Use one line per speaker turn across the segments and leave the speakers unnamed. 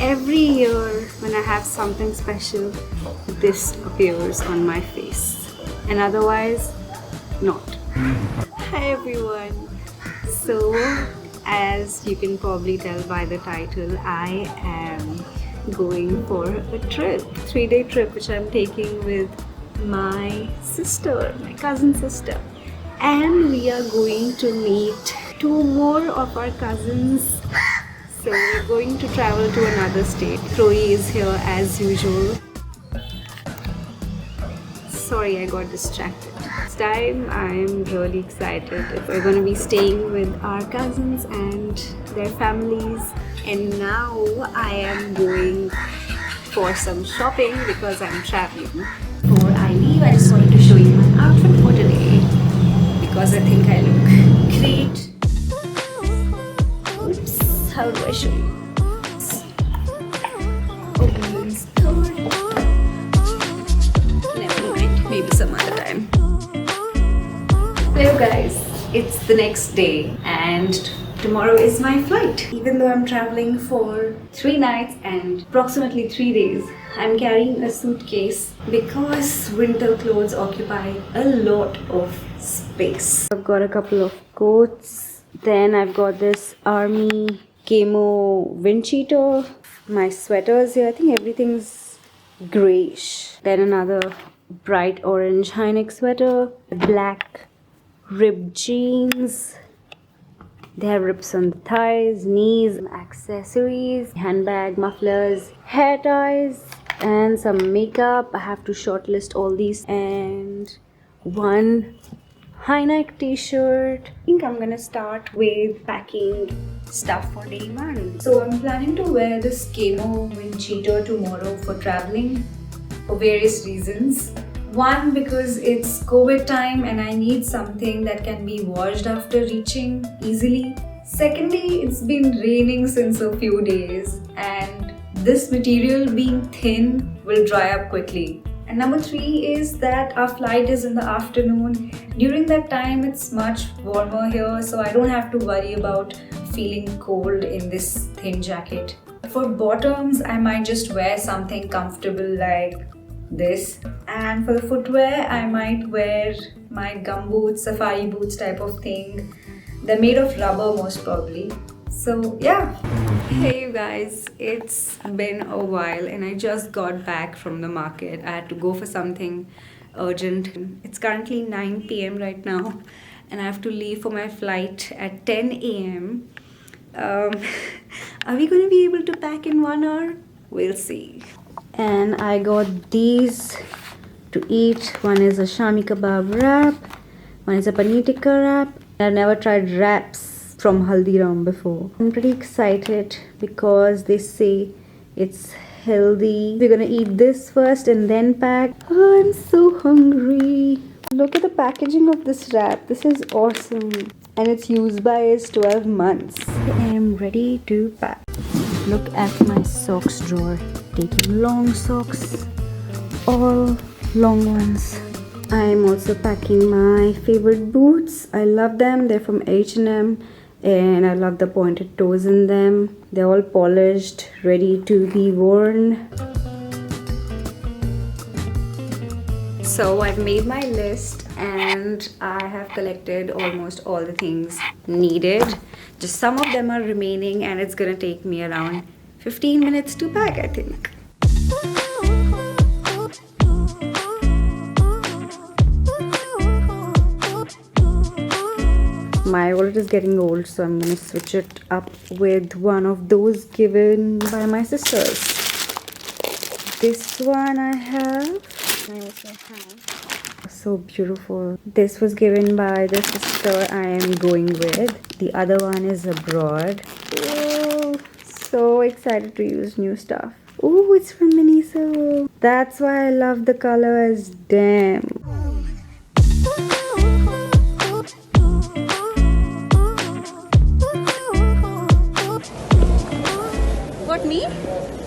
every year when I have something special, this appears on my face, and otherwise not. Hi everyone. So as you can probably tell by the title, I am going for a trip, 3-day trip, which I'm taking with my sister, my cousin sister, and we are going to meet 2 more of our cousins. So we're going to travel to another state. Chloe is here as usual. Sorry, I got distracted. This time I'm really excited. We're going to be staying with our cousins and their families. And now I am going for some shopping because I'm traveling. Before I leave, I just wanted to show you my outfit for today because I think I look great. Oops, how do I show you? Open this door. Never mind, maybe some other time. Hello guys, it's the next day and tomorrow is my flight. Even though I'm traveling for 3 nights and approximately 3 days, I'm carrying a suitcase because winter clothes occupy a lot of space. I've got a couple of coats. Then I've got this army Camo windcheater. My sweaters here, I think everything's grayish. Then another bright orange high neck sweater. Black ribbed jeans. They have rips on the thighs, knees, accessories, handbag, mufflers, hair ties, and some makeup. I have to shortlist all these. And one high neck t-shirt. I think I'm gonna start with packing stuff for day 1. So I'm planning to wear this Camo windcheater tomorrow for traveling for various reasons. One, because it's COVID time and I need something that can be washed after reaching easily. Secondly, it's been raining since a few days and this material being thin will dry up quickly. And number 3 is that our flight is in the afternoon. During that time, it's much warmer here, so I don't have to worry about feeling cold in this thin jacket. For bottoms, I might just wear something comfortable like this. And for the footwear, I might wear my gum boots, safari boots type of thing. They're made of rubber most probably. So yeah. Hey you guys, it's been a while and I just got back from the market. I had to go for something urgent. It's currently 9 p.m. right now and I have to leave for my flight at 10 a.m. Are we going to be able to pack in 1 hour? We'll see. And I got these to eat. One is a shami kebab wrap, one is a paneer tikka wrap. I've never tried wraps from Haldiram before. I'm pretty excited because they say it's healthy. We're gonna eat this first and then pack. Oh, I'm so hungry. Look at the packaging of this wrap. This is awesome. And its use by is 12 months. I am ready to pack. Look at my socks drawer. Taking long socks, all long ones. I'm also packing my favorite boots. I love them. They're from H&M and I love the pointed toes in them. They're all polished, ready to be worn. So I've made my list and I have collected almost all the things needed. Just some of them are remaining and it's gonna take me around 15 minutes to pack, I think. My wallet is getting old, so I'm gonna switch it up with one of those given by my sisters. This one I also have. So beautiful. This was given by the sister I am going with. The other one is abroad. Oh, so excited to use new stuff. Oh, it's from Miniso. That's why I love the colors. Damn. What, me?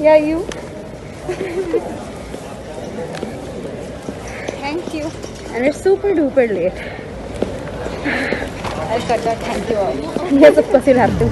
Yeah, you. Thank you. And it's super duper late. I'll cut that thank you off. Yes, of course you'll have to.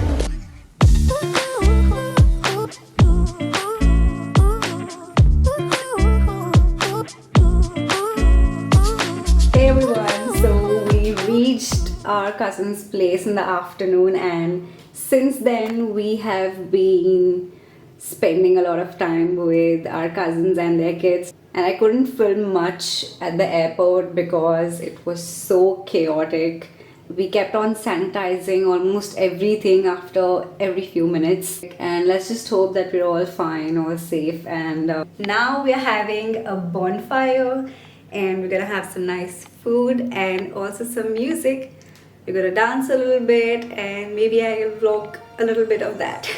cousin's place in the afternoon, and since then we have been spending a lot of time with our cousins and their kids. And I couldn't film much at the airport because it was so chaotic. We kept on sanitizing almost everything after every few minutes. And let's just hope that we're all fine, all safe. And now we're having a bonfire and we're gonna have some nice food and also some music. We're gonna dance a little bit and maybe I'll vlog a little bit of that.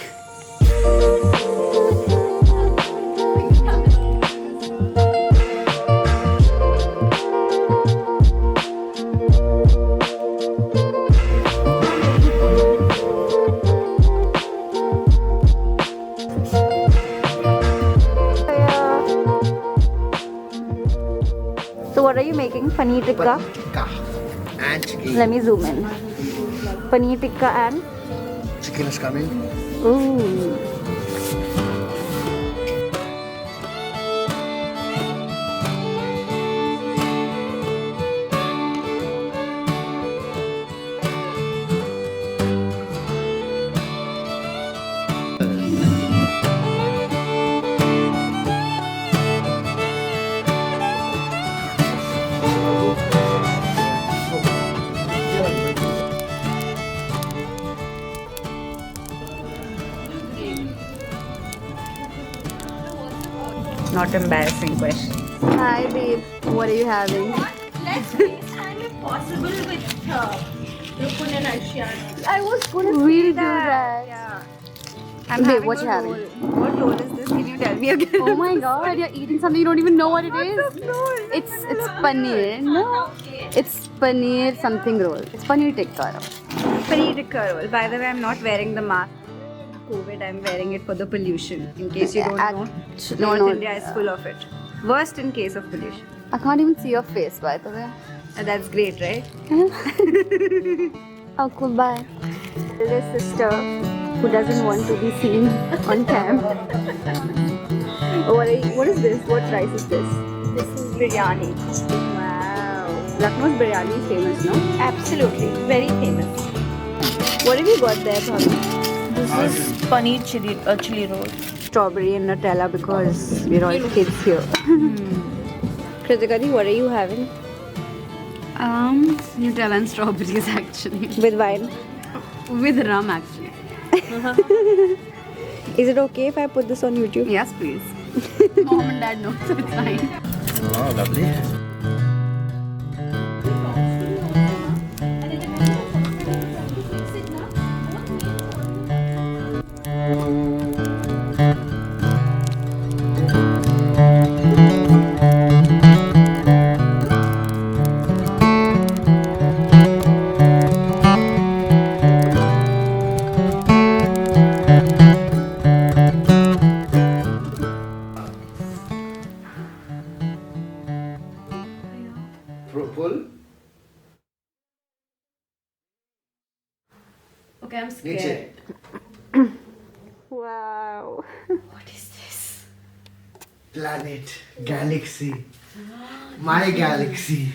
So what are you making? Paneer tikka?
Tikka and chicken.
Let me zoom in. Paneer tikka and?
Chicken is coming.
Ooh.
Not embarrassing question.
Hi babe, what are you having?
Let's FaceTime if possible with Rukun and Aishan.
I was gonna We'll do that.
Yeah.
Babe, what you having?
What roll is this? Can you tell me again?
Oh my god, you're eating something you don't even know what it is. It's paneer. No. It's paneer something roll. It's paneer tikka.
Paneer tikka roll. By the way, I'm not wearing the mask. COVID, I'm wearing it for the pollution. In case you don't know, North India is full of it. Worst in case of pollution.
I can't even see your face by the way.
That's great, right?
Oh cool, bye. This sister who doesn't want to be seen on cam. What is this? What rice is this?
This is biryani.
Wow. Lucknow's biryani is famous, no?
Absolutely. Very famous.
What have you got there, Bhabhi?
This is paneer chili roll.
Strawberry and Nutella because we're all kids here. Kritika, what are you having?
Nutella and strawberries actually.
With wine?
With rum actually.
Is it okay if I put this on YouTube?
Yes, please. Mom and dad know, so it's fine.
Wow, lovely. Pull.
Okay, I'm scared.
Wow.
What is this?
Planet. Galaxy. My galaxy.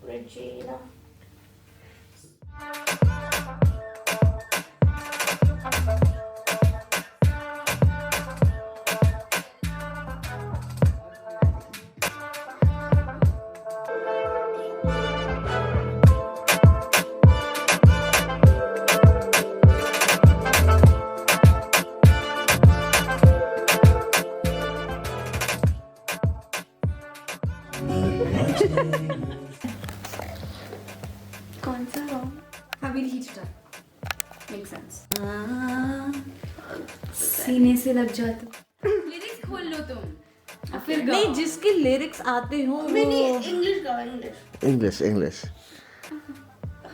Regina.
कौन सा wrong? हाँ, we'll heat it up. Makes sense. सीने से लग जाता. Lyrics खोल लो तुम. फिर गाओ.
नहीं, जिसके लिरिक्स आते हो
नहीं, English गाओ, English.
English.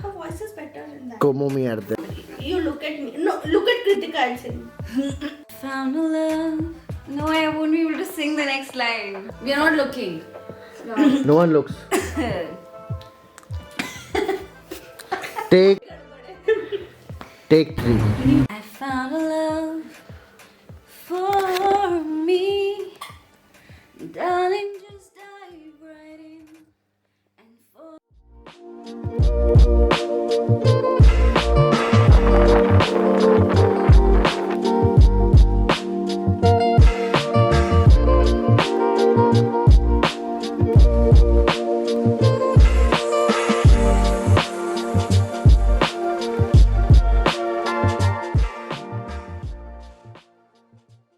Her voice is better than that.
Como mierda.
You look at me. No, look at Kritika and sing.
Found a love. No, I won't be able to sing the next line.
we are not looking.
No one looks. Take 3.